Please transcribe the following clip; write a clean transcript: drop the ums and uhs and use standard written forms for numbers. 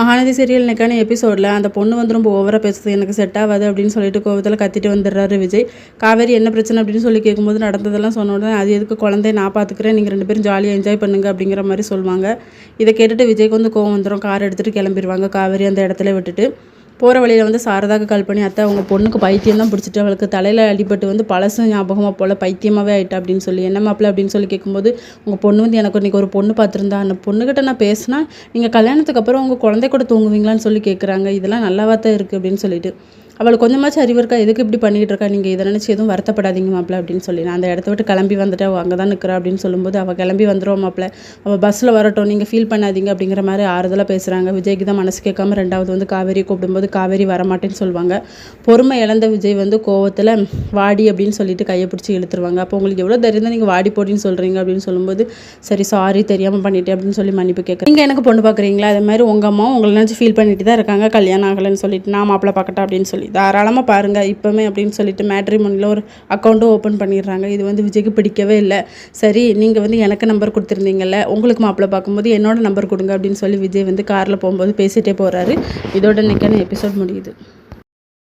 Mahanadi serial இன்னைக்கான எபிசோடில் அந்த பொண்ணு வந்து ரொம்ப ஓவராக பேசுது, எனக்கு செட் ஆகாது அப்படின்னு சொல்லிட்டு கோவத்தில் கத்திட்டு வந்துடுறாரு விஜய். காவேரி என்ன பிரச்சனை அப்படின்னு சொல்லி கேட்கும்போது நடந்ததெல்லாம் சொன்ன உடனே அது எதுக்கு குழந்தைய நான் பார்த்துக்கிறேன், நீங்கள் 2 பேரும் ஜாலியாக என்ஜாய் பண்ணுங்க அப்படிங்கிற மாதிரி சொல்லுவாங்க. இதை கேட்டுட்டு விஜய்க்கு வந்து கோவம் வந்துடும். கார் எடுத்துகிட்டு கிளம்பிடுவாங்க காவேரி அந்த இடத்துல விட்டுட்டு. போகிற வழியில் வந்து சாரதாக்கு கால் பண்ணி, அத்தை அவங்க பொண்ணுக்கு பைத்தியம் தான் பிடிச்சிட்டு அவளுக்கு தலையில் அடிபட்டு வந்து பழசு ஞாபகமாக போல் பைத்தியமாகவே ஆகிட்டா அப்படின்னு சொல்லி, என்ன மாப்பிள்ள அப்படின்னு சொல்லி கேட்கும்போது, உங்கள் பொண்ணு வந்து எனக்கு இன்றைக்கி ஒரு பொண்ணு பார்த்துருந்தா, அந்த பொண்ணுக்கிட்ட நான் பேசினா நீங்கள் கல்யாணத்துக்கு அப்புறம் உங்கள் குழந்தை கூட தூங்குவீங்களான்னு சொல்லி கேட்குறாங்க. இதெல்லாம் நல்லாவா தான் இருக்குது அப்படின்னு சொல்லிட்டு, அவளுக்கு கொஞ்சமாச்சும் அறிவு இருக்கா, எதுக்கு இப்படி பண்ணிகிட்டு இருக்கா, நீங்கள் இதை நினச்சி எதுவும் வருத்தப்படாதீங்க மாப்பிள்ள அப்படின்னு சொல்லி, நான் அந்த இடத்த விட்டு கிளம்பி வந்துட்டு அவள் அங்கே தான் நிற்கிறா அப்படின்னு சொல்லும்போது, அவள் கிளம்பி வந்துடுவோம் மாப்பிள்ள, அவள் பஸ்ஸில் வரட்டும், நீங்கள் ஃபீல் பண்ணாதீங்க அப்படிங்கிற மாதிரி ஆறுதலாக பேசுகிறாங்க. விஜய்க்கு தான் மனசு கேட்காம 2வது வந்து காவேரி கூப்பிடும்போது காவேரி வரமாட்டேன்னு சொல்லுவாங்க. பொறுமை இழந்த விஜய் வந்து கோவத்தில் வாடி அப்படின்னு சொல்லிட்டு கையை பிடிச்சி இழுத்துருவாங்க. அப்போ உங்களுக்கு எவ்வளோ தைரியம் தான் நீங்கள் வாடி போடின்னு சொல்கிறீங்க அப்படின்னு சொல்லும்போது, சரி சாரி தெரியாமல் பண்ணிட்டேன் அப்படின்னு சொல்லி மன்னிப்பு கேட்குறேன். நீங்கள் எனக்கு பொண்ணு பார்க்குறீங்களா, அதே மாதிரி உங்கள் அம்மா உங்களை நினச்சி ஃபீல் பண்ணிட்டு தான் இருக்காங்க, கல்யாணம் ஆகலைன்னு சொல்லிட்டு, நான் மாப்பிள்ளை பார்க்கட்டா அப்படின்னு சொல்லி தாராளமாக பாருங்கள் இப்போமே அப்படின்னு சொல்லிட்டு மேட்ரிமோனியில் ஒரு அக்கௌண்ட்டும் ஓப்பன் பண்ணிடுறாங்க. இது வந்து விஜய்க்கு பிடிக்கவே இல்லை. சரி நீங்கள் வந்து எனக்கு நம்பர் கொடுத்துருந்தீங்கல்ல, உங்களுக்கு மாப்பிள்ளை பார்க்கும்போது என்னோட நம்பர் கொடுங்க அப்படின்னு சொல்லி விஜய் வந்து காரில் போகும்போது பேசிகிட்டே போகிறாரு. இதோட இன்னைக்கான எபிசோட் முடியுது.